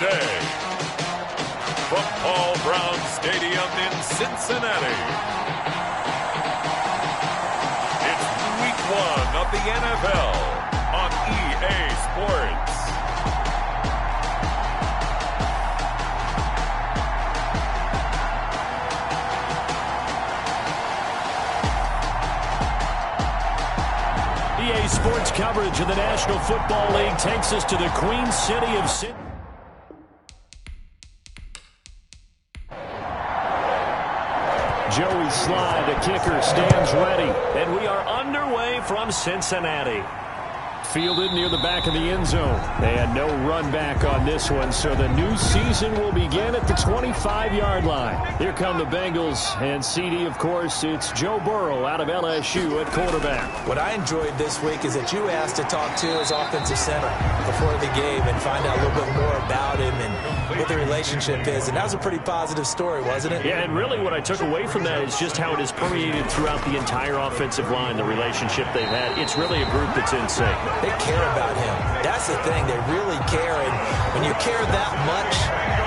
day. From Paul Brown Stadium in Cincinnati, it's Week 1 of the NFL on EA Sports. EA Sports coverage of the National Football League takes us to the Queen City of Cincinnati. Joey Slye, the kicker, stands ready. And we are underway from Cincinnati. Fielded near the back of the end zone. And no run back on this one, so the new season will begin at the 25-yard line. Here come the Bengals, and CD, of course, it's Joe Burrow out of LSU at quarterback. What I enjoyed this week is that you asked to talk to his offensive center before the game and find out a little bit more about him and what the relationship is, and that was a pretty positive story, wasn't it? Yeah, and really what I took away from that is just how it is permeated throughout the entire offensive line, the relationship they've had. It's really a group that's in sync. They care about him. That's the thing. They really care. And when you care that much,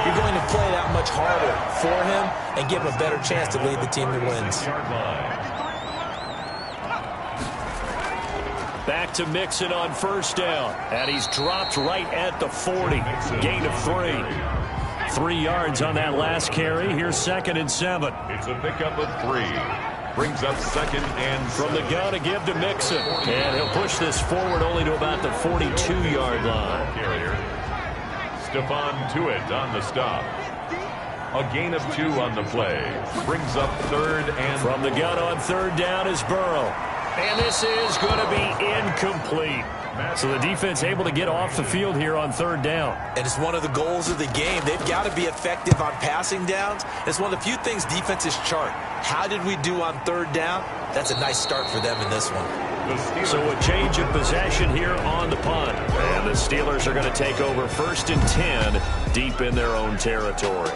you're going to play that much harder for him and give him a better chance to lead the team to wins. Back to Mixon on first down. And he's dropped right at the 40. Gain of 3. 3 yards on that last carry. Here's 2nd and 7. It's a pickup of 3. Brings up 2nd and from the gun to give to Mixon. And he'll push this forward only to about the 42-yard line. Carrier. Stephon Tuitt on the stop. A gain of 2 on the play. Brings up 3rd and from the gun on 3rd down is Burrow. And this is going to be incomplete. So the defense able to get off the field here on 3rd down. And it's one of the goals of the game. They've got to be effective on passing downs. It's one of the few things defenses chart. How did we do on 3rd down? That's a nice start for them in this one. So a change of possession here on the punt. And the Steelers are going to take over 1st and 10 deep in their own territory.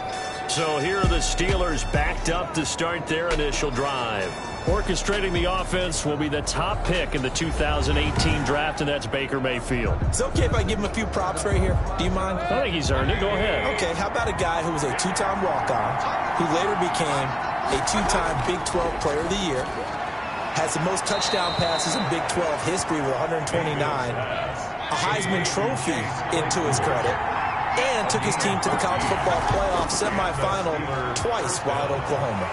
So here are the Steelers backed up to start their initial drive. Orchestrating the offense will be the top pick in the 2018 draft, and that's Baker Mayfield. It's okay if I give him a few props right here. Do you mind? I think he's earned it. Go ahead. Okay, how about a guy who was a 2-time walk-on, who later became a 2-time Big 12 Player of the Year, has the most touchdown passes in Big 12 history with 129, a Heisman Trophy into his credit, and took his team to the college football playoff semifinal twice while at Oklahoma.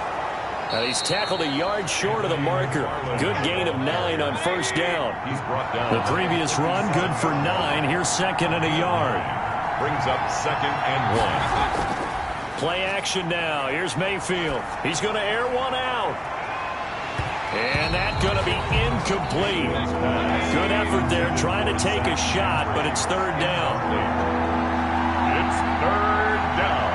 And he's tackled a yard short of the marker. Good gain of 9 on 1st down. He's brought down. The previous run, good for 9. Here's 2nd and a yard. Brings up 2nd and 1. Play action now. Here's Mayfield. He's going to air one out. And that's going to be incomplete. Good effort there trying to take a shot, but it's 3rd down. It's 3rd down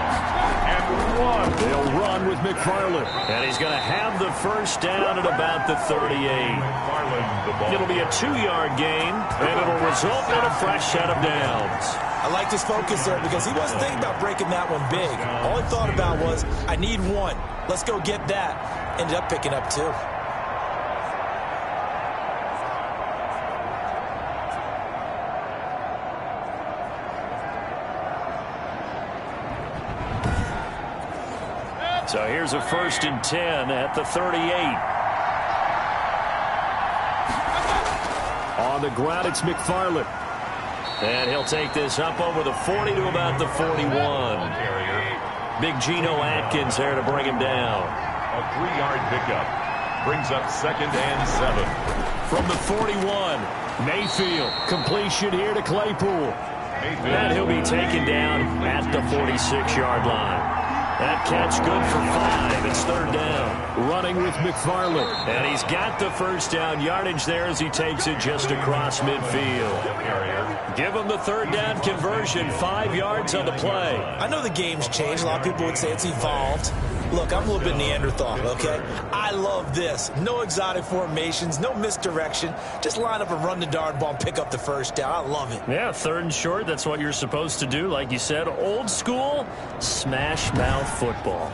and 1. They'll run with McFarland. And he's going to have the 1st down at about the 38. It'll be a 2-yard gain, and it'll result in a fresh set of downs. I like his focus there because he wasn't thinking about breaking that one big. All he thought about was, I need 1. Let's go get that. Ended up picking up 2. So here's a 1st and 10 at the 38. On the ground, it's McFarland. And he'll take this up over the 40 to about the 41. Big Geno Atkins there to bring him down. A 3-yard pickup. Brings up 2nd and 7. From the 41, Mayfield. Completion here to Claypool. And he'll be taken down at the 46-yard line. That catch good for 5. It's 3rd down. Running with McFarland. And he's got the 1st down yardage there as he takes it just across midfield. Give him the 3rd down conversion. 5 yards on the play. I know the game's changed. A lot of people would say it's evolved. Look, I'm a little bit Neanderthal, okay? I love this. No exotic formations, no misdirection. Just line up and run the darn ball and pick up the 1st down. I love it. Yeah, 3rd and short. That's what you're supposed to do. Like you said, old school, smash mouth football.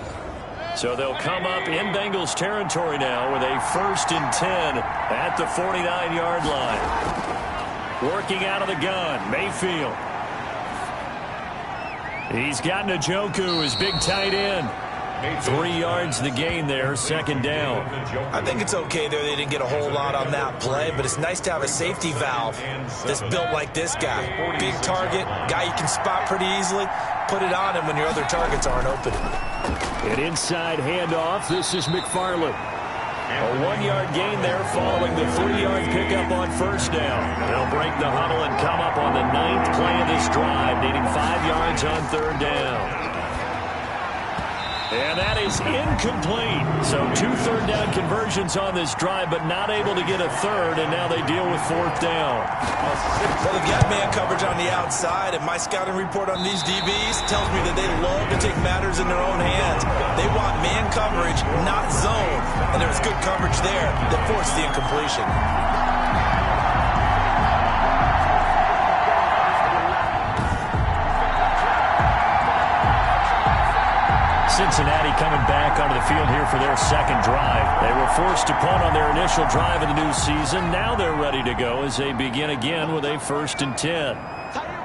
So they'll come up in Bengals territory now with a 1st and 10 at the 49-yard line. Working out of the gun, Mayfield. He's got Njoku, his big tight end. 3 yards the gain there, second down. I think it's okay there. They didn't get a whole lot on that play, but it's nice to have a safety valve that's built like this guy. Big target, guy you can spot pretty easily. Put it on him when your other targets aren't open. An inside handoff. This is McFarland. A 1-yard gain there following the 3-yard pickup on first down. They'll break the huddle and come up on the 9th play of this drive, needing 5 yards on third down. And that is incomplete. So 2 third-down conversions on this drive, but not able to get a third, and now they deal with 4th down. Well, they've got man coverage on the outside, and my scouting report on these DBs tells me that they love to take matters in their own hands. They want man coverage, not zone. And there was good coverage there that forced the incompletion. Cincinnati coming back onto the field here for their second drive. They were forced to punt on their initial drive of the new season. Now they're ready to go as they begin again with a 1st and 10.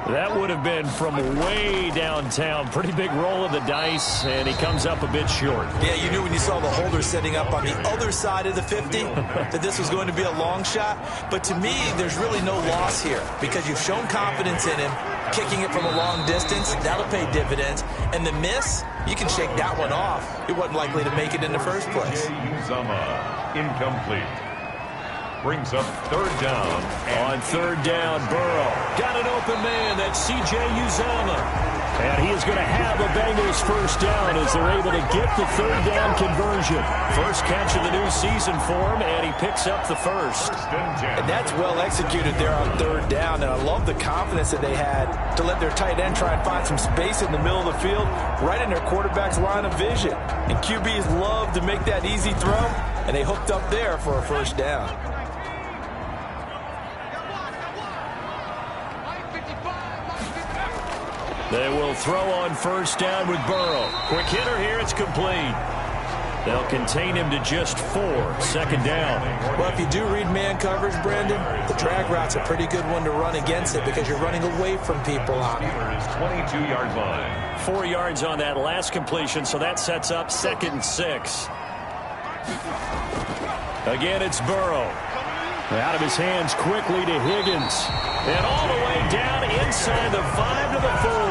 That would have been from way downtown. Pretty big roll of the dice, and he comes up a bit short. Yeah, you knew when you saw the holder setting up on the other side of the 50 that this was going to be a long shot. But to me, there's really no loss here because you've shown confidence in him. Kicking it from a long distance, that'll pay dividends. And the miss, you can shake that one off. It wasn't likely to make it in the first place. Incomplete. Brings up 3rd down. On 3rd down, Burrow. Got an open man. That's C.J. Uzomah. And he is going to have a Bengals 1st down as they're able to get the 3rd down conversion. First catch of the new season for him, and he picks up the 1st. And that's well executed there on 3rd down. And I love the confidence that they had to let their tight end try and find some space in the middle of the field, right in their quarterback's line of vision. And QBs love to make that easy throw, and they hooked up there for a 1st down. They will throw on 1st down with Burrow. Quick hitter here, it's complete. They'll contain him to just 4, 2nd down. Well, if you do read man coverage, Brandon, the drag route's a pretty good one to run against it because you're running away from people on it. 22-yard line. 4 yards on that last completion, so that sets up 2nd and 6. Again, it's Burrow. Out of his hands quickly to Higgins. And all the way down inside the 5 to the 4.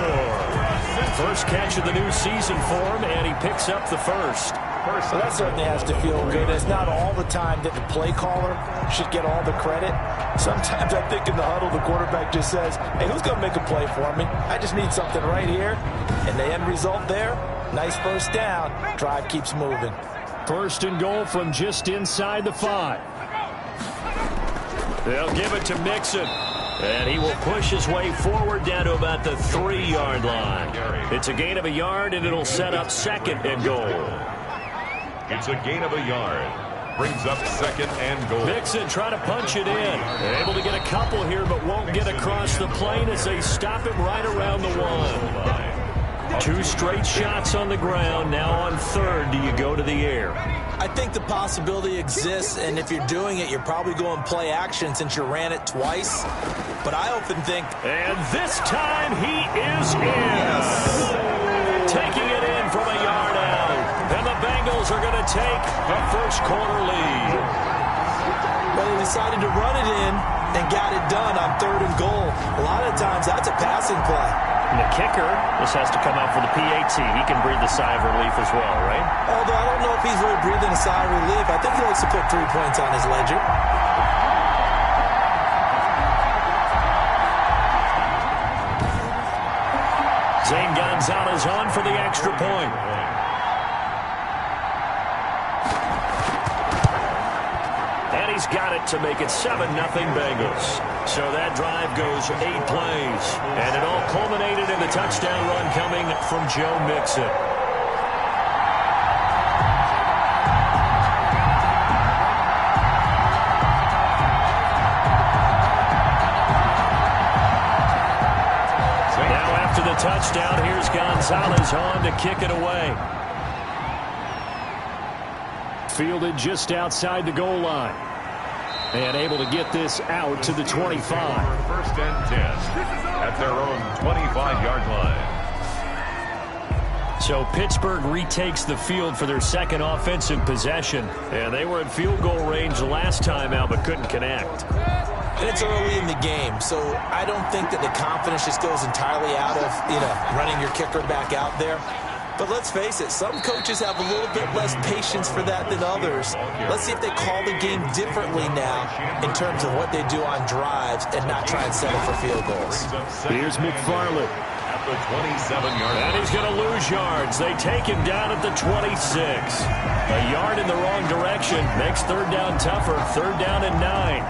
First catch of the new season for him, and he picks up the 1st. Well, that certainly has to feel good. It's not all the time that the play caller should get all the credit. Sometimes I think in the huddle, the quarterback just says, hey, who's going to make a play for me? I just need something right here. And the end result there, nice 1st down. Drive keeps moving. 1st and goal from just inside the 5. They'll give it to Mixon. And he will push his way forward down to about the 3-yard line. It's a gain of a yard, and it'll set up 2nd and goal. It's a gain of a yard. Brings up 2nd and goal. Mixon trying to punch it in. Able to get a couple here, but won't get across the plane as they stop him right around the 1. 2 straight shots on the ground. Now on 3rd, do you go to the air? I think the possibility exists, and if you're doing it, you're probably going play action since you ran it twice. But I often think... And this time he is in. Yes. Taking it in from a yard out. And the Bengals are going to take the 1st quarter lead. Well, they decided to run it in and got it done on 3rd and goal. A lot of times, that's a passing play. And the kicker, this has to come out for the PAT. He can breathe the sigh of relief as well, right? Although I don't know if he's really breathing a sigh of relief. I think he likes to put 3 points on his ledger. Zane Gonzalez on for the extra point. And he's got it to make it 7-0 Bengals. So that drive goes 8 plays. And it all culminated in the touchdown run coming from Joe Mixon. Now after the touchdown, here's Gonzalez on to kick it away. Fielded just outside the goal line. And able to get this out to the 25. 1st and 10 at their own 25-yard line. So Pittsburgh retakes the field for their second offensive possession. And they were in field goal range last time out but couldn't connect. And it's early in the game, so I don't think that the confidence just goes entirely out of, running your kicker back out there. But let's face it, some coaches have a little bit less patience for that than others. Let's see if they call the game differently now in terms of what they do on drives and not try and settle for field goals. Here's McFarland. At the 27-yard line. And he's going to lose yards. They take him down at the 26. A yard in the wrong direction makes third down tougher. Third down and 9.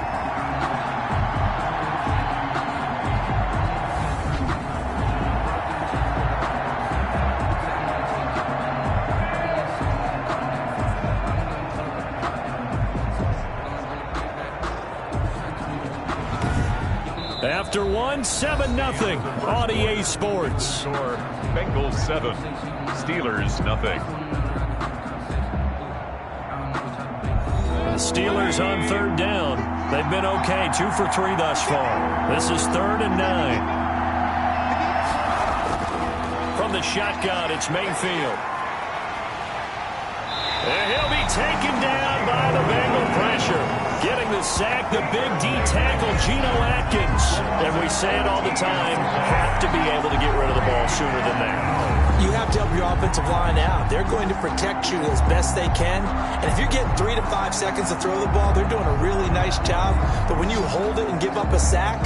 After 7-0 on EA Sports. Score Bengals 7, Steelers nothing. The Steelers on third down. They've been okay, 2 for 3 thus far. This is 3rd and 9. From the shotgun, it's Mayfield. And he'll be taken down by the Bengal pressure. Getting the sack, the big D tackle, Geno Atkins. And we say it all the time, have to be able to get rid of the ball sooner than that. You have to help your offensive line out. They're going to protect you as best they can. And if you're getting 3 to 5 seconds to throw the ball, they're doing a really nice job. But when you hold it and give up a sack,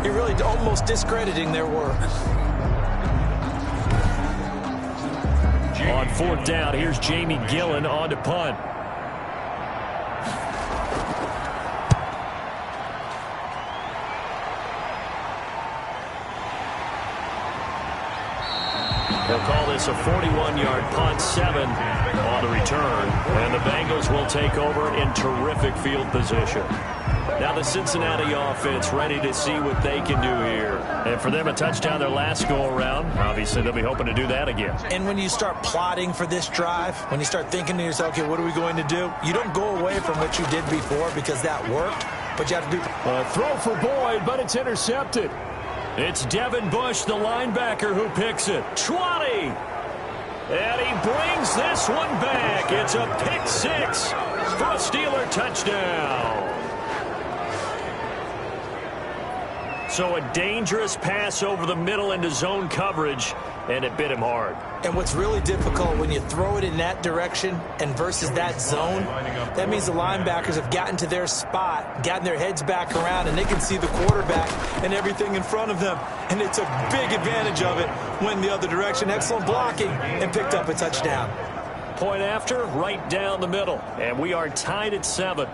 you're really almost discrediting their work. On 4th down, here's Jamie Gillen on to punt. They'll call this a 41-yard punt, 7 on the return. And the Bengals will take over in terrific field position. Now the Cincinnati offense ready to see what they can do here. And for them, a touchdown their last go-around. Obviously, they'll be hoping to do that again. And when you start plotting for this drive, when you start thinking to yourself, okay, what are we going to do? You don't go away from what you did before because that worked, but you have to do... Throw for Boyd, but it's intercepted. It's Devin Bush, the linebacker, who picks it. 20! And he brings this one back. It's a pick 6 for a Steeler touchdown. So a dangerous pass over the middle into zone coverage, and it bit him hard. And what's really difficult when you throw it in that direction and versus that zone, that means the linebackers have gotten to their spot, gotten their heads back around, and they can see the quarterback and everything in front of them. And they took big advantage of it, went the other direction, excellent blocking, and picked up a touchdown. Point after, right down the middle. And we are tied at 7.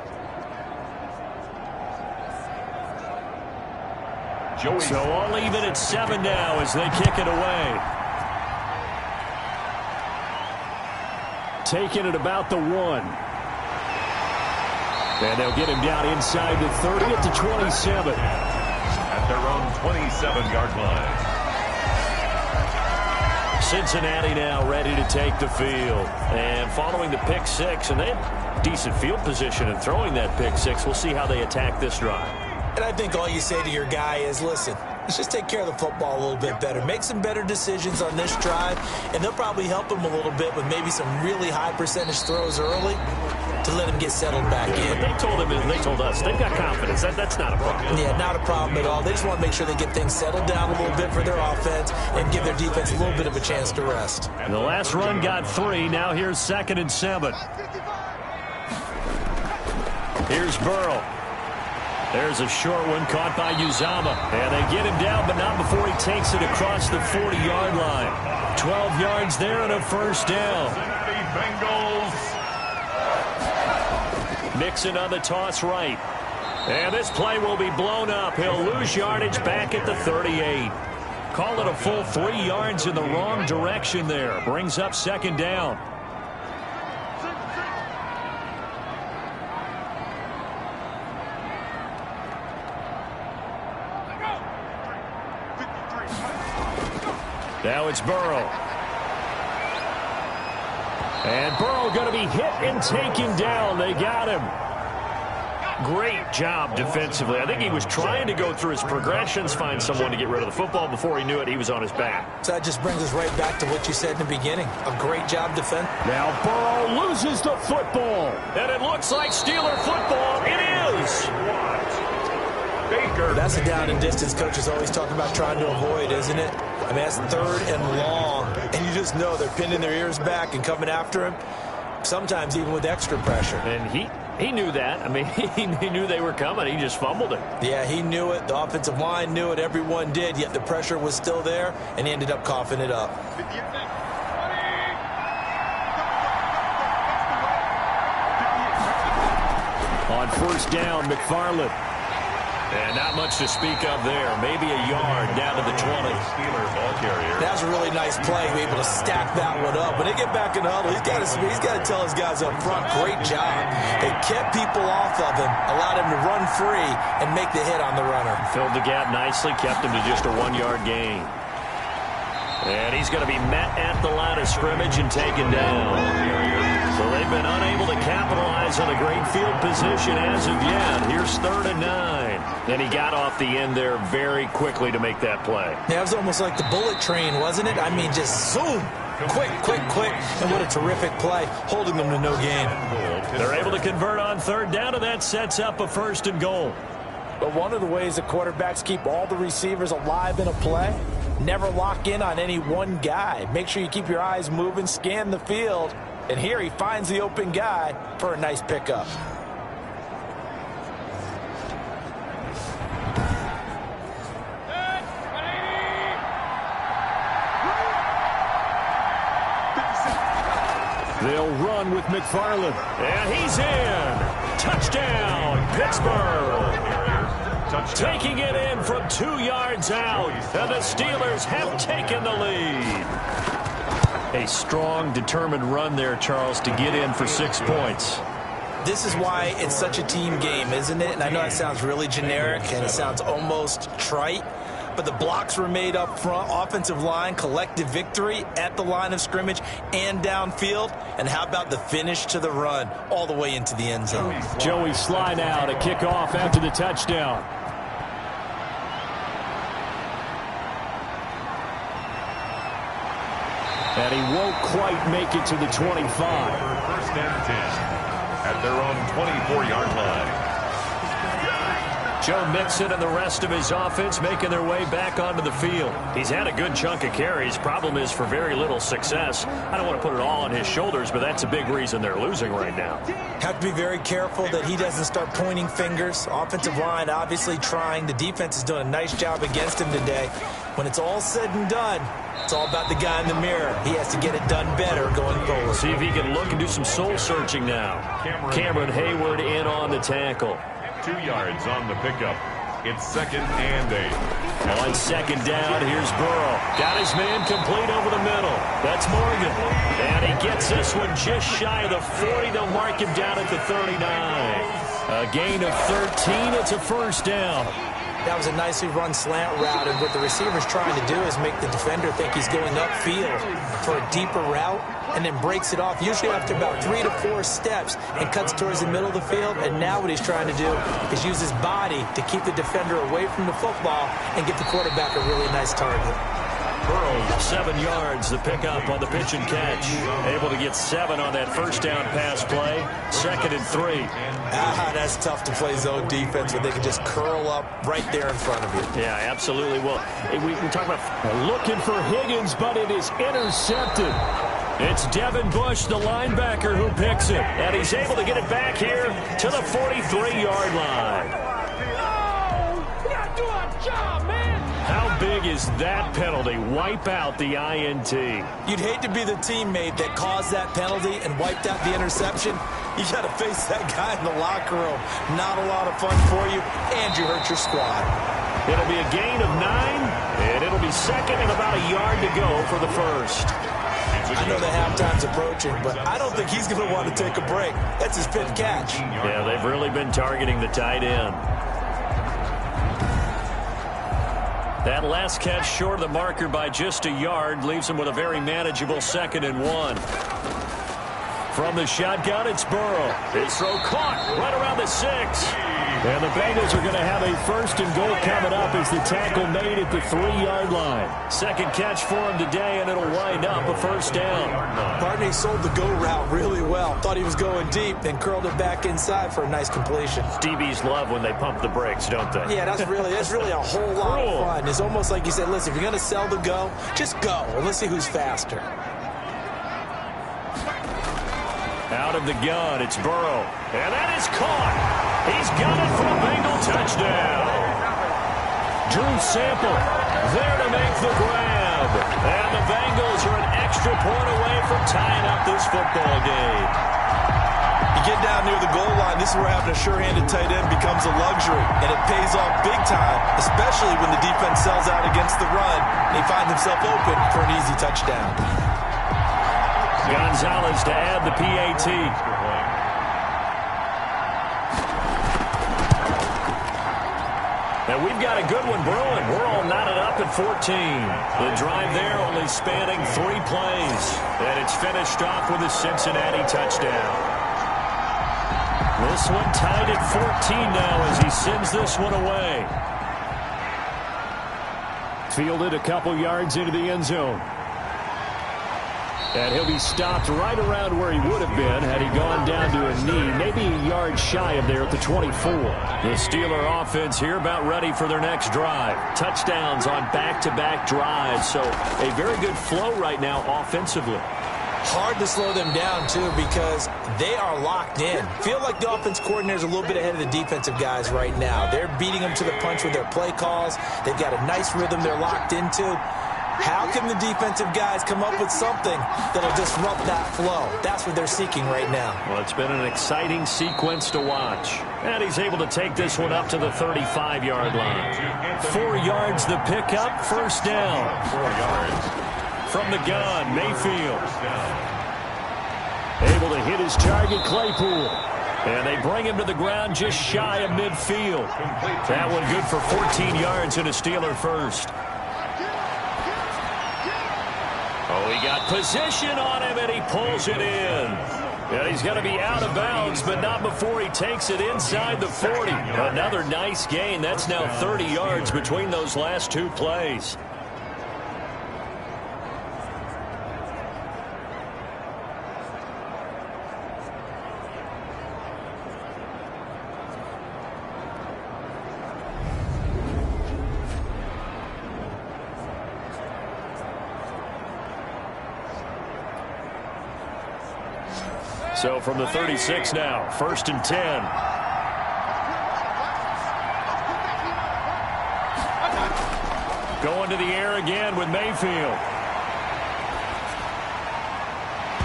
So all even at 7 now as they kick it away. Taking it about the 1. And they'll get him down inside the 30 at the 27. At their own 27-yard line. Cincinnati now ready to take the field. And following the pick 6, and they had decent field position in throwing that pick 6. We'll see how they attack this drive. And I think all you say to your guy is, listen, let's just take care of the football a little bit better. Make some better decisions on this drive, and they'll probably help him a little bit with maybe some really high percentage throws early to let him get settled back in. But they told him, and they told us, they've got confidence. That's not a problem. Yeah, not a problem at all. They just want to make sure they get things settled down a little bit for their offense and give their defense a little bit of a chance to rest. And the last run got 3. Now here's 2nd and 7. Here's Burrow. There's a short one caught by Uzama. And they get him down, but not before he takes it across the 40-yard line. 12 yards there and a first down. Bengals. Mixon on the toss right. And this play will be blown up. He'll lose yardage back at the 38. Call it a full 3 yards in the wrong direction there. Brings up 2nd down. Now it's Burrow. And Burrow going to be hit and taken down. They got him. Great job defensively. I think he was trying to go through his progressions, find someone to get rid of the football. Before he knew it, he was on his back. So that just brings us right back to what you said in the beginning. A great job defending. Now Burrow loses the football. And it looks like Steeler football. It is. Baker. That's a down and distance coaches always talk about trying to avoid, isn't it? I mean, that's 3rd and long. And you just know they're pinning their ears back and coming after him. Sometimes even with extra pressure. And he knew that. I mean, he knew they were coming. He just fumbled it. Yeah, he knew it. The offensive line knew it. Everyone did. Yet the pressure was still there, and he ended up coughing it up. On 1st down, McFarland. And not much to speak of there. Maybe a yard down to the 20. Steeler ball carrier. That was a really nice play. Be able to stack that one up. When they get back in the huddle, he's got to tell his guys up front, great job. They kept people off of him, allowed him to run free and make the hit on the runner. Filled the gap nicely, kept him to just a 1-yard gain. And he's going to be met at the line of scrimmage and taken down. So they've been unable to capitalize on a great field position as of yet. Here's 3rd and 9. Then he got off the end there very quickly to make that play. Yeah, it was almost like the bullet train, wasn't it? I mean, just zoom. Quick. And what a terrific play, holding them to no gain. They're able to convert on 3rd down, and that sets up a 1st and goal. But one of the ways that quarterbacks keep all the receivers alive in a play, never lock in on any one guy. Make sure you keep your eyes moving, scan the field. And here he finds the open guy for a nice pickup. They'll run with McFarland. And he's in. Touchdown, Pittsburgh. Taking it in from 2 yards out. And the Steelers have taken the lead. A strong, determined run there, Charles, to get in for 6 points. This is why it's such a team game, isn't it? And I know that sounds really generic and it sounds almost trite, but the blocks were made up front, offensive line, collective victory at the line of scrimmage and downfield. And how about the finish to the run all the way into the end zone? Joey Sly now to kick off after the touchdown. And he won't quite make it to the 25. 1st and 10 at their own 24-yard line. Joe Mixon and the rest of his offense making their way back onto the field. He's had a good chunk of carries. Problem is for very little success. I don't want to put it all on his shoulders, but that's a big reason they're losing right now. Have to be very careful that he doesn't start pointing fingers. Offensive line obviously trying. The defense is doing a nice job against him today. When it's all said and done, it's all about the guy in the mirror. He has to get it done better going forward. See if he can look and do some soul searching now. Cameron Hayward in on the tackle. 2 yards on the pickup. It's 2nd and 8. On 2nd down, here's Burrow. Got his man complete over the middle. That's Morgan. And he gets this one just shy of the 40. They'll mark him down at the 39. A gain of 13. It's a 1st down. That was a nicely run slant route, and what the receiver's trying to do is make the defender think he's going upfield for a deeper route and then breaks it off, usually after about 3 to 4 steps, and cuts towards the middle of the field. And now what he's trying to do is use his body to keep the defender away from the football and get the quarterback a really nice target. Burrow, 7 yards, the pickup on the pitch and catch. Able to get 7 on that 1st down pass play. 2nd and 3. That's tough to play zone defense when they can just curl up right there in front of you. Yeah, absolutely. Well, we talk about looking for Higgins, but it is intercepted. It's Devin Bush, the linebacker, who picks it. And he's able to get it back here to the 43-yard line. We gotta do our job, man. How big is that penalty? Wipe out the INT. You'd hate to be the teammate that caused that penalty and wiped out the interception. You got to face that guy in the locker room. Not a lot of fun for you, and you hurt your squad. It'll be a gain of 9, and it'll be 2nd and about a yard to go for the 1st. I know the halftime's approaching, but I don't think he's going to want to take a break. That's his 5th catch. Yeah, they've really been targeting the tight end. That last catch short of the marker by just a yard leaves him with a very manageable 2nd and 1. From the shotgun, it's Burrow. His throw caught right around the 6. And the Bengals are going to have a 1st and goal coming up as the tackle made at the 3-yard line. Second catch for him today, and it'll wind up a 1st down. Barney sold the go route really well. Thought he was going deep, then curled it back inside for a nice completion. DBs love when they pump the brakes, don't they? Yeah, that's really a whole lot of fun. It's almost like you said, listen, if you're going to sell the go, just go, and let's see who's faster. Out of the gun, it's Burrow. And that is caught. He's got it for a Bengal touchdown. Drew Sample there to make the grab. And the Bengals are an extra point away from tying up this football game. You get down near the goal line, this is where having a sure-handed tight end becomes a luxury. And it pays off big time, especially when the defense sells out against the run. And he finds himself open for an easy touchdown. Gonzalez to add the PAT. And we've got a good one brewing. We're all knotted up at 14. The drive there only spanning 3 plays. And it's finished off with a Cincinnati touchdown. This one tied at 14 now as he sends this one away. Fielded a couple yards into the end zone. And he'll be stopped right around where he would have been had he gone down to a knee, maybe a yard shy of there at the 24. The Steeler offense here about ready for their next drive. Touchdowns on back-to-back drives, so a very good flow right now offensively. Hard to slow them down, too, because they are locked in. Feel like the offense coordinator is a little bit ahead of the defensive guys right now. They're beating them to the punch with their play calls. They've got a nice rhythm they're locked into. How can the defensive guys come up with something that'll disrupt that flow? That's what they're seeking right now. Well, it's been an exciting sequence to watch. And he's able to take this one up to the 35-yard line. 4 yards the pickup, 1st down. 4 yards. From the gun, Mayfield. Able to hit his target, Claypool. And they bring him to the ground just shy of midfield. That one good for 14 yards and a Steeler 1st. Oh, he got position on him, and he pulls it in. And he's going to be out of bounds, but not before he takes it inside the 40. Another nice gain. That's now 30 yards between those last 2 plays. So from the 36 now, 1st and 10. Going to the air again with Mayfield.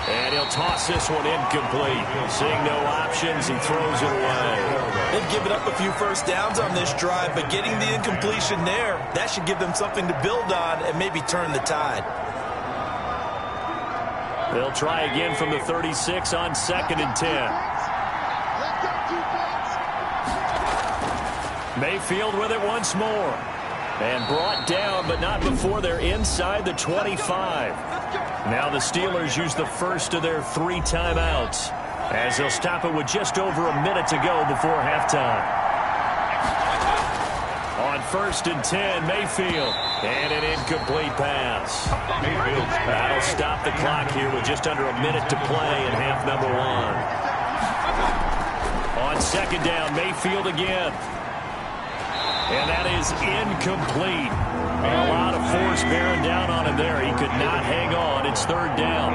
And he'll toss this one incomplete. Seeing no options, he throws it away. They've given up a few 1st downs on this drive, but getting the incompletion there, that should give them something to build on and maybe turn the tide. They'll try again from the 36 on 2nd and 10. Mayfield with it once more. And brought down, but not before they're inside the 25. Now the Steelers use the 1st of their 3 timeouts, as they'll stop it with just over a minute to go before halftime. On 1st and 10, Mayfield. And an incomplete pass. That'll stop the clock here with just under a minute to play in half number 1. On 2nd down, Mayfield again. And that is incomplete. A lot of force bearing down on him there. He could not hang on. It's 3rd down.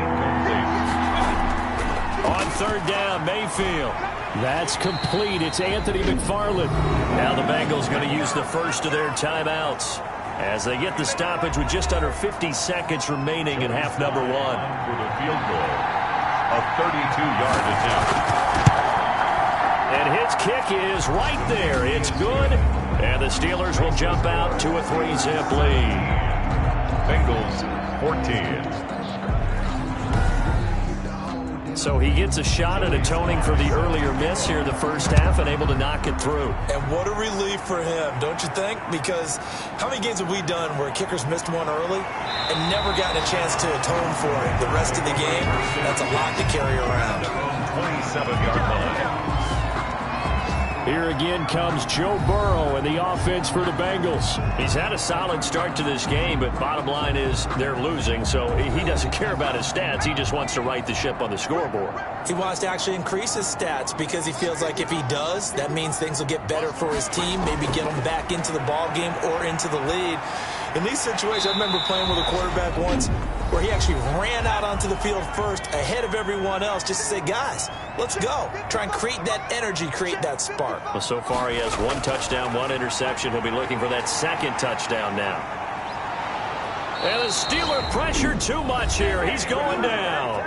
On 3rd down, Mayfield. That's complete. It's Anthony McFarland. Now the Bengals going to use the 1st of their timeouts as they get the stoppage with just under 50 seconds remaining in half number 1. For the field goal, a 32-yard attempt. And his kick is right there. It's good. And the Steelers will jump out to a 3-zip lead. Bengals 14. So he gets a shot at atoning for the earlier miss here in the 1st half and able to knock it through. And what a relief for him, don't you think? Because how many games have we done where kickers missed one early and never gotten a chance to atone for it the rest of the game? That's a lot to carry around. 27-yard line. Here again comes Joe Burrow and the offense for the Bengals. He's had a solid start to this game, but bottom line is they're losing, so he doesn't care about his stats. He just wants to right the ship on the scoreboard. He wants to actually increase his stats because he feels like if he does, that means things will get better for his team, maybe get them back into the ball game or into the lead. In these situations, I remember playing with a quarterback once where he actually ran out onto the field first ahead of everyone else just to say, guys, let's go. Try and create that energy, create that spark. Well, so far he has 1 touchdown, 1 interception. He'll be looking for that 2nd touchdown now. And the Steeler pressured too much here. He's going down.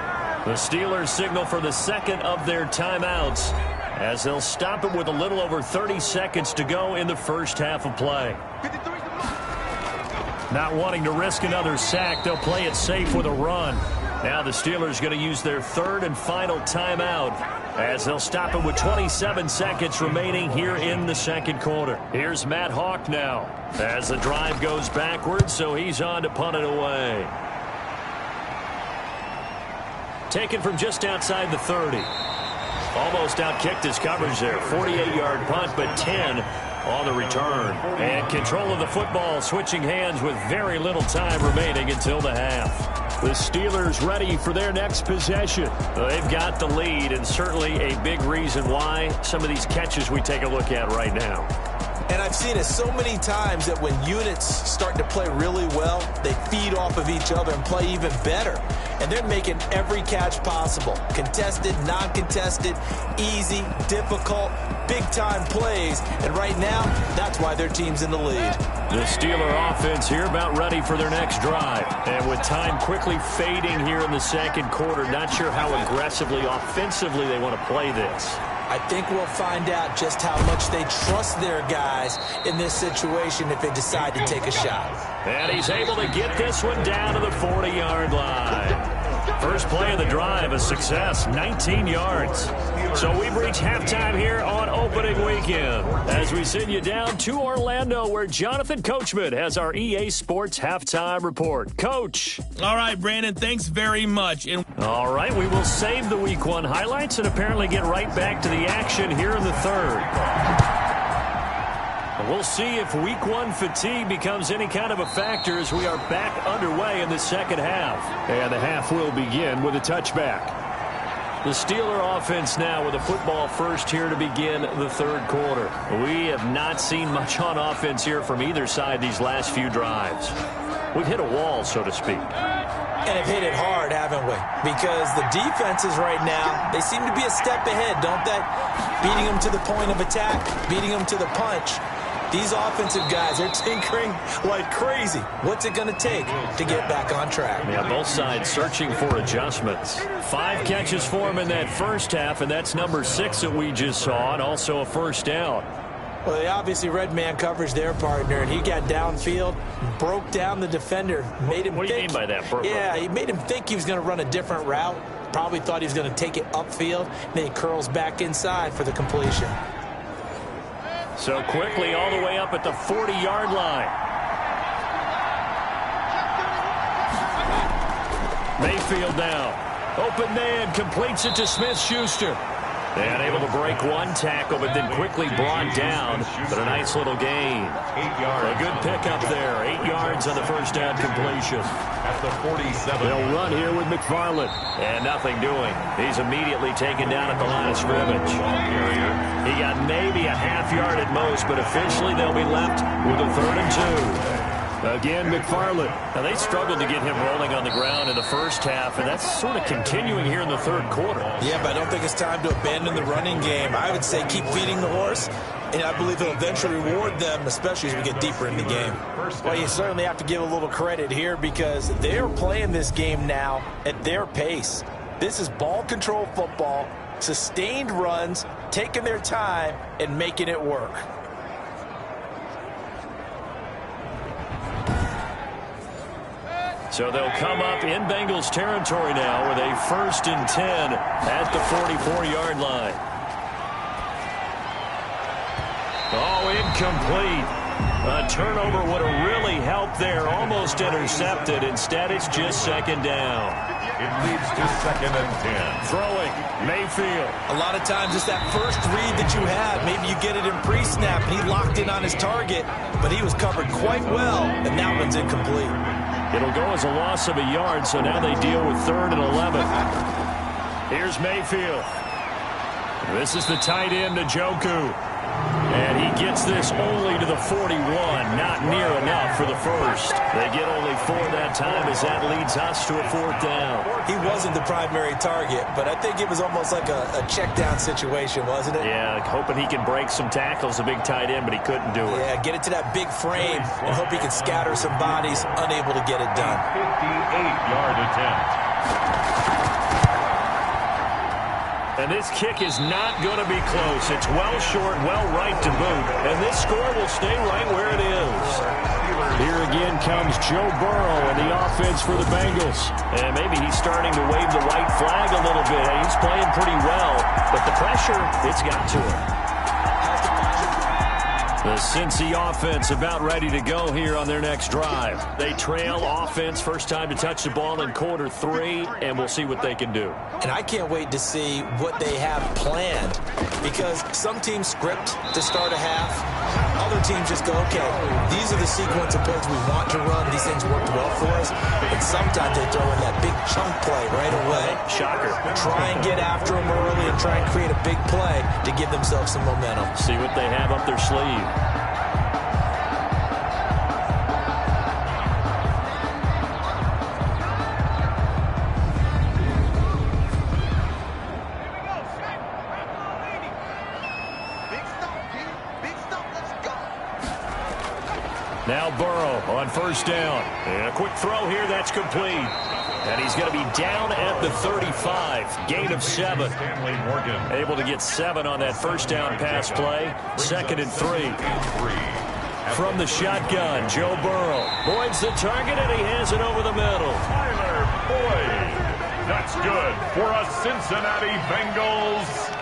The Steelers signal for the 2nd of their timeouts as they'll stop it with a little over 30 seconds to go in the first half of play. Not wanting to risk another sack, they'll play it safe with a run. Now the Steelers going to use their 3rd and final timeout as they'll stop it with 27 seconds remaining here in the 2nd quarter. Here's Matt Hawk now as the drive goes backwards, so he's on to punt it away. Taken from just outside the 30. Almost outkicked his coverage there. 48-yard punt, but 10 on the return. And control of the football switching hands with very little time remaining until the half. The Steelers ready for their next possession. They've got the lead, and certainly a big reason why some of these catches we take a look at right now. And I've seen it so many times that when units start to play really well, they feed off of each other and play even better. And they're making every catch possible. Contested, non-contested, easy, difficult, big-time plays. And right now, that's why their team's in the lead. The Steeler offense here about ready for their next drive. And with time quickly fading here in the 2nd quarter, not sure how aggressively, offensively they want to play this. I think we'll find out just how much they trust their guys in this situation if they decide to take a shot. And he's able to get this one down to the 40-yard line. First play of the drive, a success, 19 yards. So we've reached halftime here on opening weekend as we send you down to Orlando where Jonathan Coachman has our EA Sports halftime report. Coach. All right, Brandon, thanks very much. All right, we will save the Week 1 highlights and apparently get right back to the action here in the 3rd. We'll see if Week 1 fatigue becomes any kind of a factor as we are back underway in the 2nd half. And the half will begin with a touchback. The Steeler offense now with a football first here to begin the 3rd quarter. We have not seen much on offense here from either side these last few drives. We've hit a wall, so to speak. And have hit it hard, haven't we? Because the defenses right now, they seem to be a step ahead, don't they? Beating them to the point of attack, beating them to the punch. These offensive guys are tinkering like crazy. What's it going to take to get back on track? Yeah, both sides searching for adjustments. 5 catches for him in that first half, and that's number 6 that we just saw, and also a first down. Well, they obviously red man coverage their partner, and he got downfield, broke down the defender, made him What do you mean by that? Yeah, he made him think he was going to run a different route. Probably thought he was going to take it upfield. Then he curls back inside for the completion. So quickly all the way up at the 40-yard line. Mayfield now. Open man, completes it to Smith-Schuster. And able to break one tackle, but then quickly brought down. But a nice little gain. 8 yards. A good pickup there. 8 yards on the first down completion. At the 47. They'll run here with McFarland. And nothing doing. He's immediately taken down at the line of scrimmage. He got maybe a half yard at most, but officially they'll be left with a 3rd and 2. Again, McFarland. Now, they struggled to get him rolling on the ground in the first half, and that's sort of continuing here in the 3rd quarter. Yeah, but I don't think it's time to abandon the running game. I would say keep feeding the horse, and I believe it'll eventually reward them, especially as we get deeper in the game. Well, you certainly have to give a little credit here because they're playing this game now at their pace. This is ball control football, sustained runs, taking their time, and making it work. So they'll come up in Bengals territory now with a 1st and 10 at the 44-yard line. Oh, incomplete. A turnover would have really helped. help there, almost intercepted. Instead, it's just second down. It leads to 2nd and 10. Throwing, Mayfield. A lot of times it's that first read that you have. Maybe you get it in pre-snap, and he locked in on his target, but he was covered quite well, and that one's incomplete. It'll go as a loss of a yard, so now they deal with 3rd and 11. Here's Mayfield. This is the tight end, Njoku. And he gets this only to the 41, not near enough for the first. They get only 4 that time as that leads us to a 4th down. He wasn't the primary target, but I think it was almost like a check down situation, wasn't it? Yeah, hoping he can break some tackles, a big tight end, but he couldn't do it. Yeah, get it to that big frame and hope he can scatter some bodies, unable to get it done. 58-yard attempt. And this kick is not going to be close. It's well short, well right to boot. And this score will stay right where it is. Here again comes Joe Burrow and the offense for the Bengals. And maybe he's starting to wave the white flag a little bit. He's playing pretty well, but the pressure, it's got to him. The Cincy offense about ready to go here on their next drive. They trail offense, first time to touch the ball in quarter 3, and we'll see what they can do. And I can't wait to see what they have planned, because some teams script to start a half. Other teams just go, okay, these are the sequence of plays we want to run. These things worked well for us. And sometimes they throw in that big chunk play right away. Shocker. Try and get after them early and try and create a big play to give themselves some momentum. See what they have up their sleeve. Now Burrow on first down. And a quick throw here, that's complete. And he's going to be down at the 35. Gain of 7. Stanley Morgan. Able to get 7 on that first down pass play. 2nd and 3. From the shotgun, Joe Burrow voids the target, and he has it over the middle. Tyler Boyd. That's good for a Cincinnati Bengals.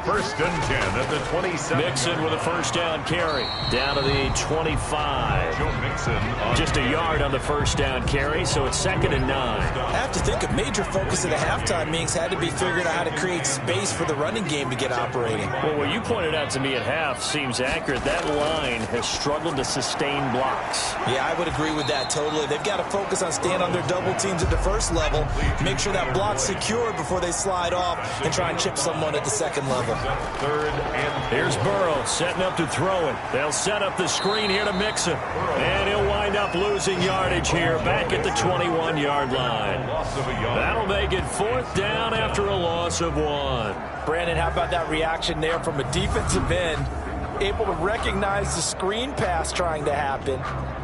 1st and 10 at the 27. Mixon with a first down carry. Down to the 25. Joe Mixon. Just a yard on the first down carry, so it's 2nd and 9. I have to think a major focus of the halftime meetings had to be figuring out how to create space for the running game to get operating. Well, what you pointed out to me at half seems accurate. That line has struggled to sustain blocks. Yeah, I would agree with that totally. They've got to focus on staying on their double teams at the first level, make sure that block's secured before they slide off, and try and chip someone at the second level. 3rd and Here's Burrow setting up to throw it. They'll set up the screen here to Mixon. And he'll wind up losing yardage here back at the 21-yard line. That'll make it 4th down after a loss of 1. Brandon, how about that reaction there from a defensive end? Able to recognize the screen pass trying to happen,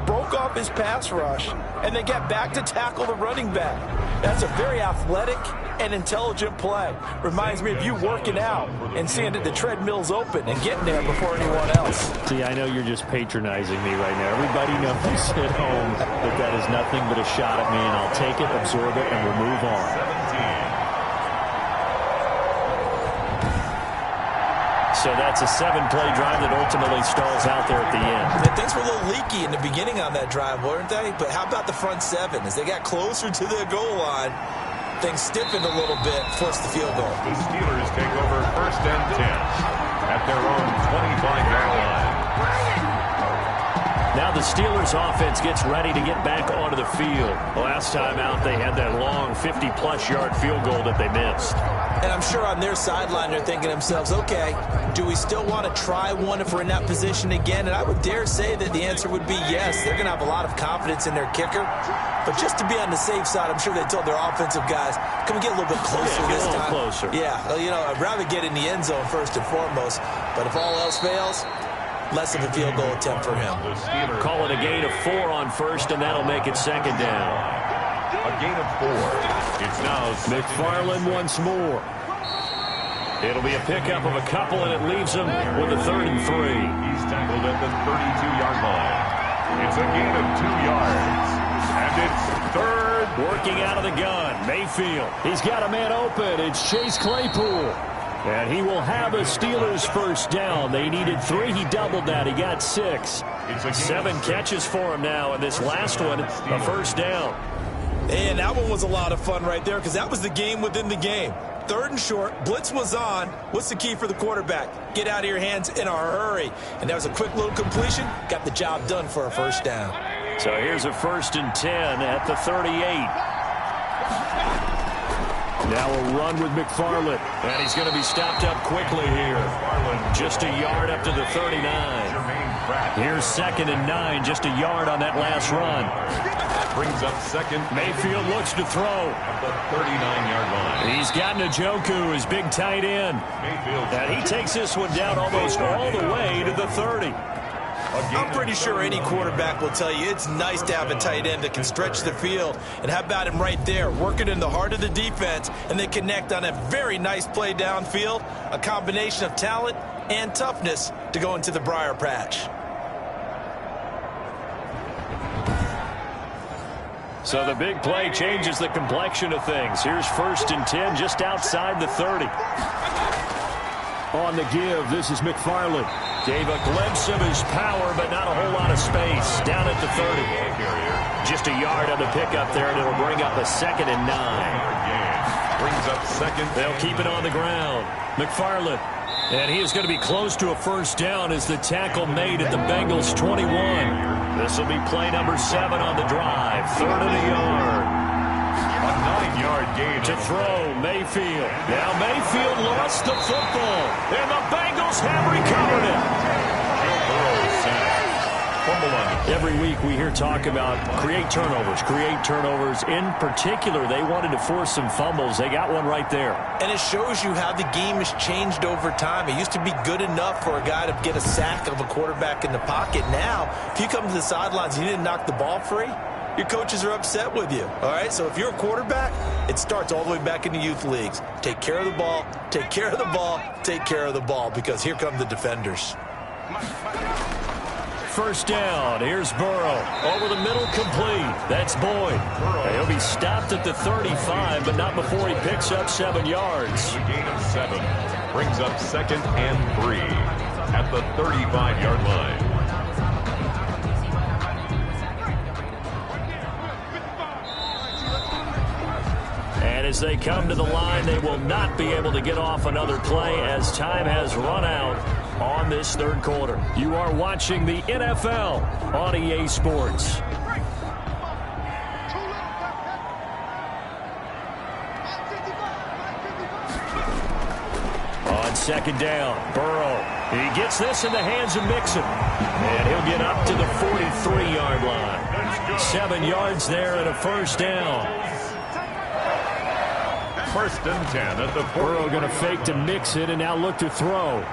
broke off his pass rush, and then get back to tackle the running back. That's a very athletic and intelligent play. Reminds me of you working out and seeing that the treadmill's open and getting there before anyone else. See, I know you're just patronizing me right now. Everybody knows at home that is nothing but a shot at me, and I'll take it, absorb it, and we'll move on. So that's a 7-play drive that ultimately stalls out there at the end. And things were a little leaky in the beginning on that drive, weren't they? But how about the front 7? As they got closer to the goal line, things stiffened a little bit, forced the field goal. The Steelers take over 1st and 10 at their own 25-yard line. Now the Steelers offense gets ready to get back onto the field. Last time out, they had that long 50-plus yard field goal that they missed. And I'm sure on their sideline, they're thinking to themselves, okay, do we still want to try one if we're in that position again? And I would dare say that the answer would be yes. They're going to have a lot of confidence in their kicker. But just to be on the safe side, I'm sure they told their offensive guys, can we get a little bit closer this time? Closer. Yeah, well, you know, I'd rather get in the end zone first and foremost. But if all else fails, less of a field goal attempt for him. Call it a gain of 4 on first, and that'll make it 2nd down. A gain of 4. It's now McFarland once more. It'll be a pickup of a couple, and it leaves him with a 3rd and 3. He's tackled at the 32-yard line. It's a gain of 2 yards. And it's 3rd. Working out of the gun, Mayfield. He's got a man open. It's Chase Claypool. And he will have a Steelers first down. They needed 3. He doubled that. He got 6. 7 catches for him now, and this last one, a first down. And that one was a lot of fun right there because that was the game within the game. 3rd and short, blitz was on. What's the key for the quarterback? Get out of your hands in a hurry. And that was a quick little completion. Got the job done for a first down. So here's a 1st and 10 at the 38. Now a run with McFarland. And he's going to be stopped up quickly here. Just a yard up to the 39. Here's 2nd and 9. Just a yard on that last run. Brings up 2nd. Mayfield looks to throw. At the 39-yard line. He's got Njoku, his big tight end. And he takes this one down almost all the way to the 30. I'm pretty sure any quarterback will tell you it's nice to have a tight end that can stretch the field. And how about him right there, working in the heart of the defense, and they connect on a very nice play downfield, a combination of talent and toughness to go into the briar patch. So the big play changes the complexion of things. Here's 1st and 10 just outside the 30. On the give, this is McFarland. Gave a glimpse of his power, but not a whole lot of space. Down at the 30. Just a yard on the pickup there, and it'll bring up a 2nd and 9. Brings up 2nd. They'll keep it on the ground. McFarland. And he is going to be close to a first down as the tackle made at the Bengals 21. This will be play number 7 on the drive. 3rd and a yard. A 9-yard gain. To throw, Mayfield. Now Mayfield lost the football. And the Bengals have recovered it. Every week we hear talk about create turnovers. In particular, they wanted to force some fumbles. They got one right there. And it shows you how the game has changed over time. It used to be good enough for a guy to get a sack of a quarterback in the pocket. Now, if you come to the sidelines and you didn't knock the ball free, your coaches are upset with you. All right, so if you're a quarterback, it starts all the way back in the youth leagues. Take care of the ball, take care of the ball, take care of the ball, because here come the defenders. First down. Here's Burrow. Over the middle, complete. That's Boyd. He'll be stopped at the 35, but not before he picks up 7 yards. A gain of 7. Brings up 2nd and 3 at the 35-yard line. And as they come to the line, they will not be able to get off another play as time has run out on this 3rd quarter. You are watching the NFL on EA Sports. On 2nd down, Burrow. He gets this in the hands of Mixon. And he'll get up to the 43-yard line. 7 yards there and a first down. 1st and 10 at the 40. Burrow going to fake to Mixon and now look to throw.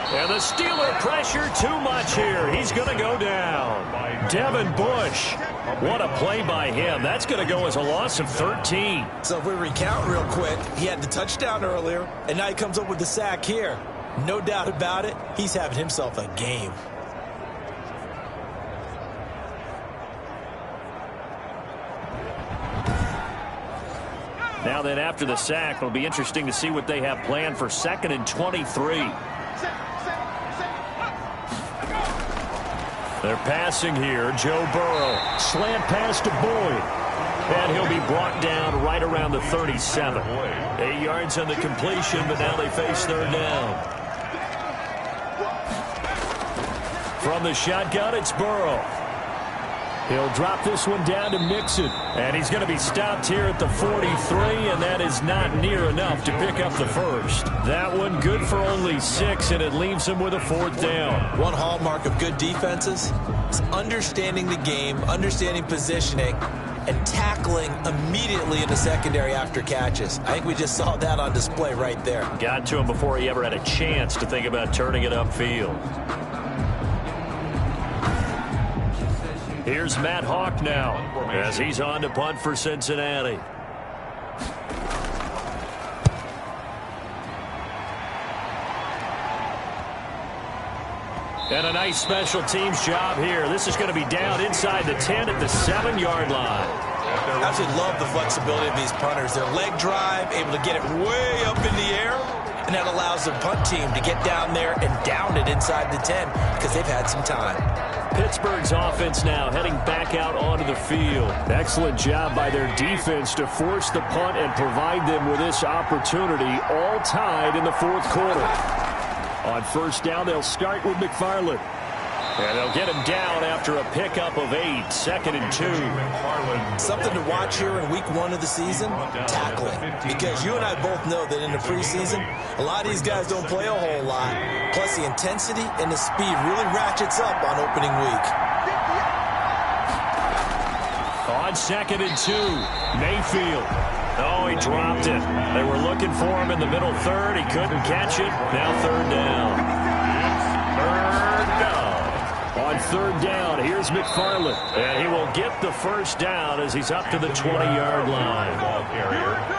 And the Steeler pressure too much here. He's going to go down. Devin Bush. What a play by him. That's going to go as a loss of 13. So if we recount real quick, he had the touchdown earlier, and now he comes up with the sack here. No doubt about it, he's having himself a game. Now then, after the sack, it'll be interesting to see what they have planned for 2nd and 23. They're passing here. Joe Burrow. Slant pass to Boyd. And he'll be brought down right around the 37. 8 yards on the completion, but now they face 3rd down. From the shotgun, it's Burrow. He'll drop this one down to Mixon. And he's going to be stopped here at the 43, and that is not near enough to pick up the first. That one good for only 6, and it leaves him with a 4th down. One hallmark of good defenses is understanding the game, understanding positioning, and tackling immediately in the secondary after catches. I think we just saw that on display right there. Got to him before he ever had a chance to think about turning it upfield. Here's Matt Hawk now as he's on to punt for Cincinnati. And a nice special teams job here. This is going to be down inside the 10 at the 7-yard line. I absolutely love the flexibility of these punters. Their leg drive, able to get it way up in the air, and that allows their punt team to get down there and down it inside the 10 because they've had some time. Pittsburgh's offense now heading back out onto the field. Excellent job by their defense to force the punt and provide them with this opportunity, all tied in the fourth quarter. On first down, they'll start with McFarland. And they'll get him down after a pickup of 8, 2nd and 2. Something to watch here in week 1 of the season, tackling. Because you and I both know that in the preseason, a lot of these guys don't play a whole lot. Plus, the intensity and the speed really ratchets up on opening week. On 2nd and 2, Mayfield. Oh, he dropped it. They were looking for him in the middle third. He couldn't catch it. Now 3rd down. On 3rd down, here's McFarland. And he will get the first down as he's up to the 20-yard line.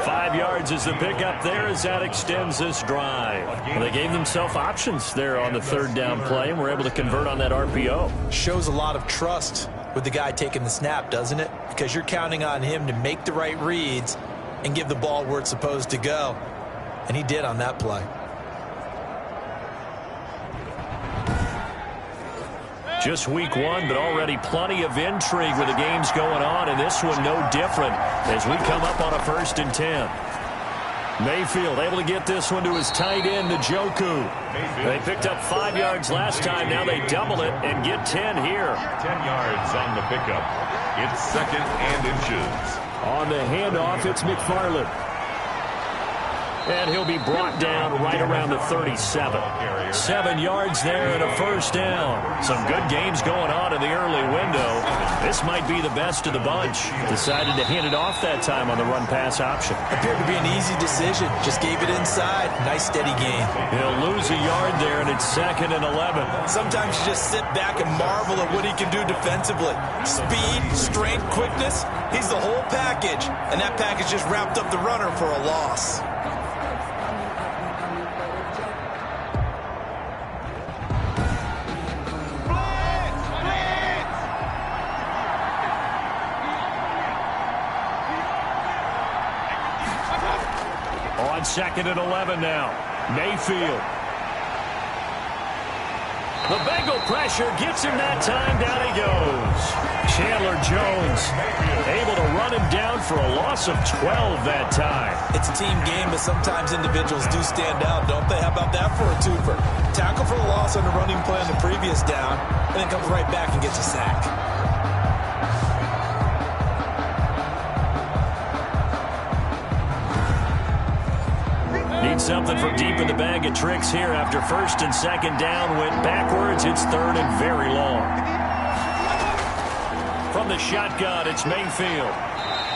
5 yards is the pickup there as that extends this drive. Well, they gave themselves options there on the 3rd down play and were able to convert on that RPO. Shows a lot of trust with the guy taking the snap, doesn't it? Because you're counting on him to make the right reads and give the ball where it's supposed to go. And he did on that play. Just week 1, but already plenty of intrigue with the games going on, and this one no different as we come up on a 1st and 10. Mayfield able to get this one to his tight end, Njoku. They picked up 5 yards last time. Now they double it and get 10 here. 10 yards on the pickup. It's 2nd and inches. On the handoff, it's McFarland. And he'll be brought down right around the 37. 7 yards there and a first down. Some good games going on in the early window. This might be the best of the bunch. Decided to hand it off that time on the run-pass option. Appeared to be an easy decision. Just gave it inside. Nice steady gain. He'll lose a yard there, and it's 2nd and 11. Sometimes you just sit back and marvel at what he can do defensively. Speed, strength, quickness. He's the whole package. And that package just wrapped up the runner for a loss. On 2nd and 11 now. Mayfield. The Bengal pressure gets him that time. Down he goes. Chandler Jones able to run him down for a loss of 12 that time. It's a team game, but sometimes individuals do stand out, don't they? How about that for a twofer? Tackle for a loss on the running play on the previous down, and then comes right back and gets a sack. Need something from deep in the bag of tricks here after 1st and 2nd down. Went backwards. It's 3rd and very long. From the shotgun, it's Mayfield.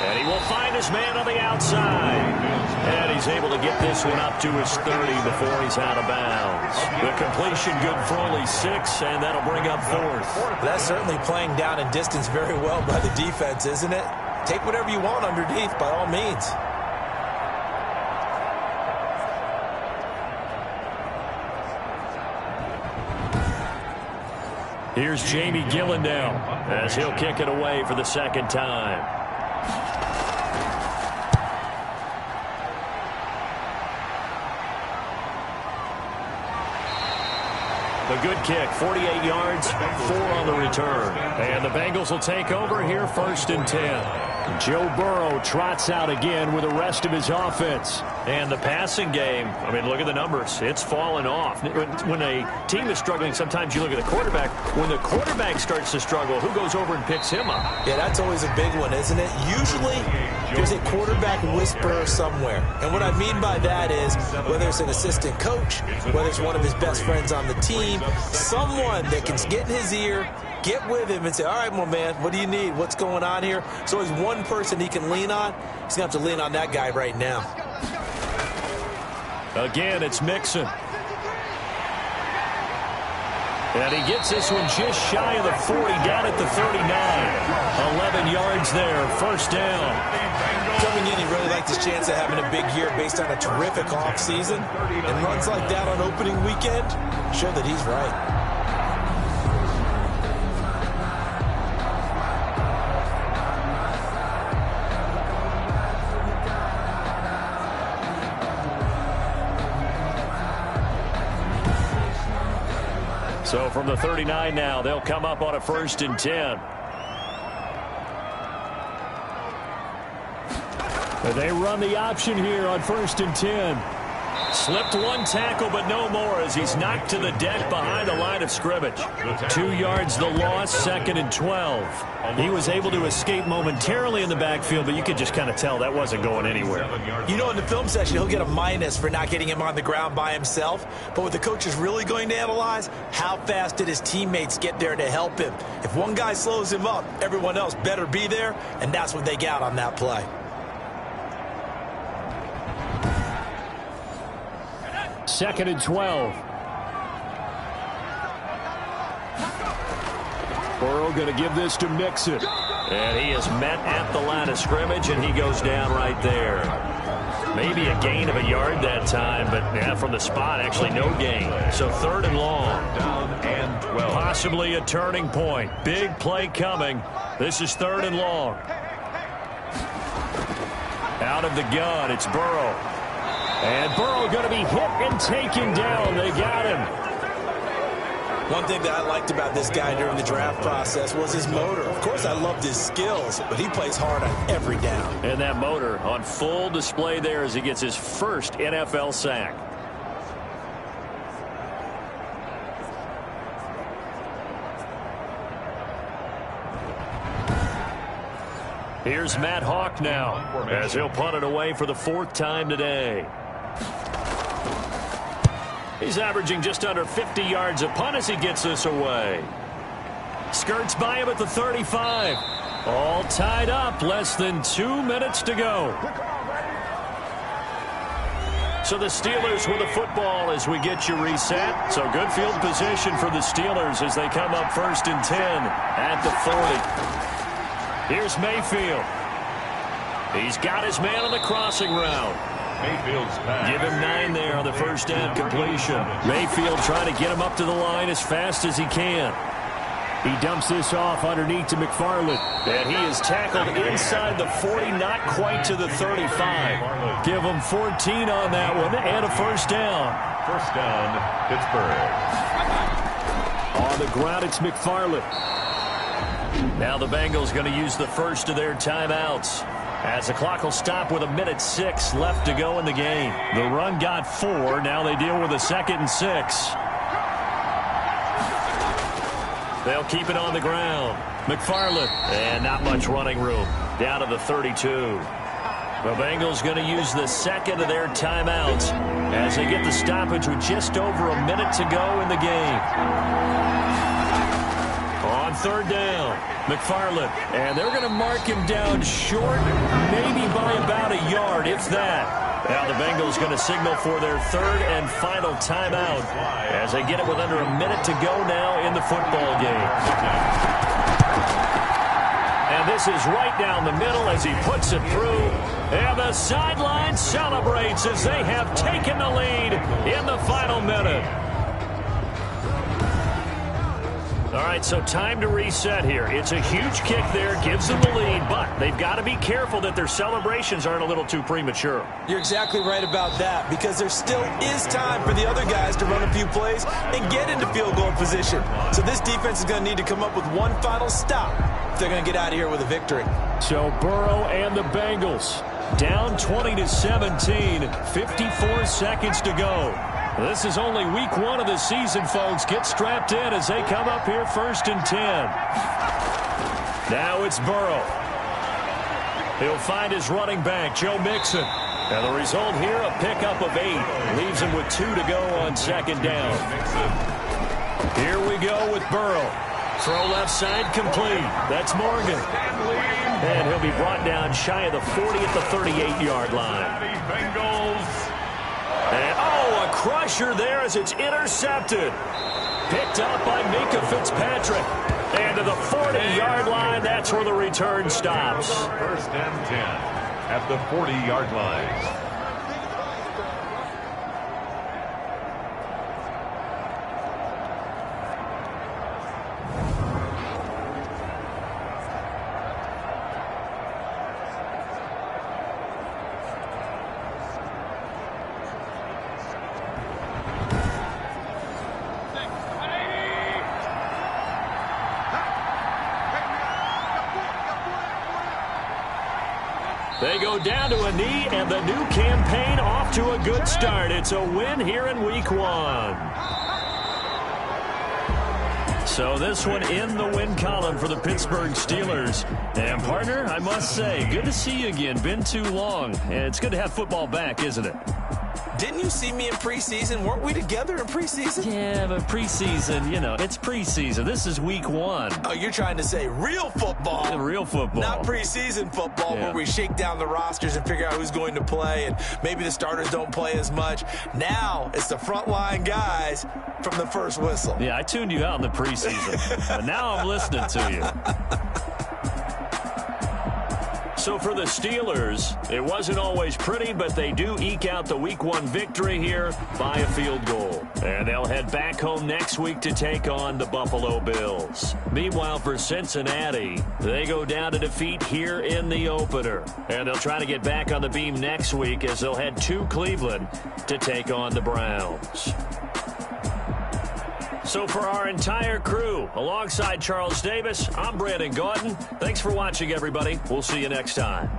And he will find his man on the outside. And he's able to get this one up to his 30 before he's out of bounds. The completion good for only 6, and that'll bring up 4th. That's certainly playing down in distance very well by the defense, isn't it? Take whatever you want underneath, by all means. Here's Jamie Gillen now as he'll kick it away for the 2nd time. The good kick, 48 yards, 4 on the return. And the Bengals will take over here 1st and 10. Joe Burrow trots out again with the rest of his offense. And the passing game, I mean, look at the numbers. It's fallen off. When a team is struggling, sometimes you look at the quarterback. When the quarterback starts to struggle, who goes over and picks him up? Yeah, that's always a big one, isn't it? Usually, there's a quarterback whisperer somewhere. And what I mean by that is, whether it's an assistant coach, whether it's one of his best friends on the team, someone that can get in his ear, get with him and say, all right, my man, what do you need? What's going on here? So there's one person he can lean on. He's going to have to lean on that guy right now. Again, it's Mixon. And he gets this one just shy of the 40, down at the 39. 11 yards there, 1st down. Coming in, he really liked his chance of having a big year based on a terrific offseason. And runs like that on opening weekend show that he's right. So from the 39 now, they'll come up on a 1st and 10. But they run the option here on 1st and 10. Slipped one tackle, but no more as he's knocked to the deck behind the line of scrimmage. 2 yards the loss, 2nd and 12. He was able to escape momentarily in the backfield, but you could just kind of tell that wasn't going anywhere. You know, in the film session, he'll get a minus for not getting him on the ground by himself. But what the coach is really going to analyze, how fast did his teammates get there to help him? If one guy slows him up, everyone else better be there, and that's what they got on that play. 2nd and 12. Burrow going to give this to Mixon. And he is met at the line of scrimmage, and he goes down right there. Maybe a gain of a yard that time, but yeah, from the spot, actually no gain. So 3rd and long. Down and 12. Possibly a turning point. Big play coming. This is 3rd and long. Out of the gun, it's Burrow. And Burrow going to be hit and taken down. They got him. One thing that I liked about this guy during the draft process was his motor. Of course, I loved his skills, but he plays hard on every down. And that motor on full display there as he gets his first NFL sack. Here's Matt Hawk now as he'll punt it away for the 4th time today. He's averaging just under 50 yards a punt as he gets this away. Skirts by him at the 35. All tied up. Less than 2 minutes to go. So the Steelers with the football as we get you reset. So good field position for the Steelers as they come up 1st and 10 at the 40. Here's Mayfield. He's got his man on the crossing route. Mayfield's pass. Give him 9 there on the first down completion. Mayfield trying to get him up to the line as fast as he can. He dumps this off underneath to McFarland. And he is tackled inside the 40, not quite to the 35. Give him 14 on that one and a first down. First down, Pittsburgh. On the ground, it's McFarland. Now the Bengals going to use the first of their timeouts, as the clock will stop with 1:06 left to go in the game. The run got 4. Now they deal with a 2nd and 6. They'll keep it on the ground. McFarland. And not much running room. Down to the 32. The Bengals going to use the 2nd of their timeouts as they get the stoppage with just over a minute to go in the game. On 3rd down, McFarland. And they're going to mark him down short, maybe by about a yard, if that. Now the Bengals going to signal for their 3rd and final timeout as they get it with under a minute to go now in the football game. And this is right down the middle as he puts it through. And the sideline celebrates as they have taken the lead in the final minute. All right, so time to reset here. It's a huge kick there, gives them the lead, but they've got to be careful that their celebrations aren't a little too premature. You're exactly right about that, because there still is time for the other guys to run a few plays and get into field goal position. So this defense is going to need to come up with one final stop if they're going to get out of here with a victory. So Burrow and the Bengals down 20-17, 54 seconds to go. This is only week 1 of the season, folks. Get strapped in as they come up here 1st and 10. Now it's Burrow. He'll find his running back, Joe Mixon. And the result here, a pickup of 8. Leaves him with 2 to go on 2nd down. Here we go with Burrow. Throw left side complete. That's Morgan. And he'll be brought down shy of the 40 at the 38-yard line. Bengals. And, a crusher there as it's intercepted. Picked up by Minka Fitzpatrick. And to the 40-yard line, that's where the return stops. 1st and 10 at the 40-yard line. They go down to a knee, and the new campaign off to a good start. It's a win here in Week 1. So this one in the win column for the Pittsburgh Steelers. And, partner, I must say, good to see you again. Been too long. And it's good to have football back, isn't it? Didn't you see me in preseason? Weren't we together in preseason? Yeah, but preseason, you know, it's preseason. This is Week 1. Oh, you're trying to say real football. Yeah, real football. Not preseason football, where we shake down the rosters and figure out who's going to play, and maybe the starters don't play as much. Now it's the frontline guys from the first whistle. Yeah, I tuned you out in the preseason. But now I'm listening to you. So for the Steelers, it wasn't always pretty, but they do eke out the Week 1 victory here by a field goal. And they'll head back home next week to take on the Buffalo Bills. Meanwhile, for Cincinnati, they go down to defeat here in the opener. And they'll try to get back on the beam next week as they'll head to Cleveland to take on the Browns. So for our entire crew, alongside Charles Davis, I'm Brandon Gaudin. Thanks for watching, everybody. We'll see you next time.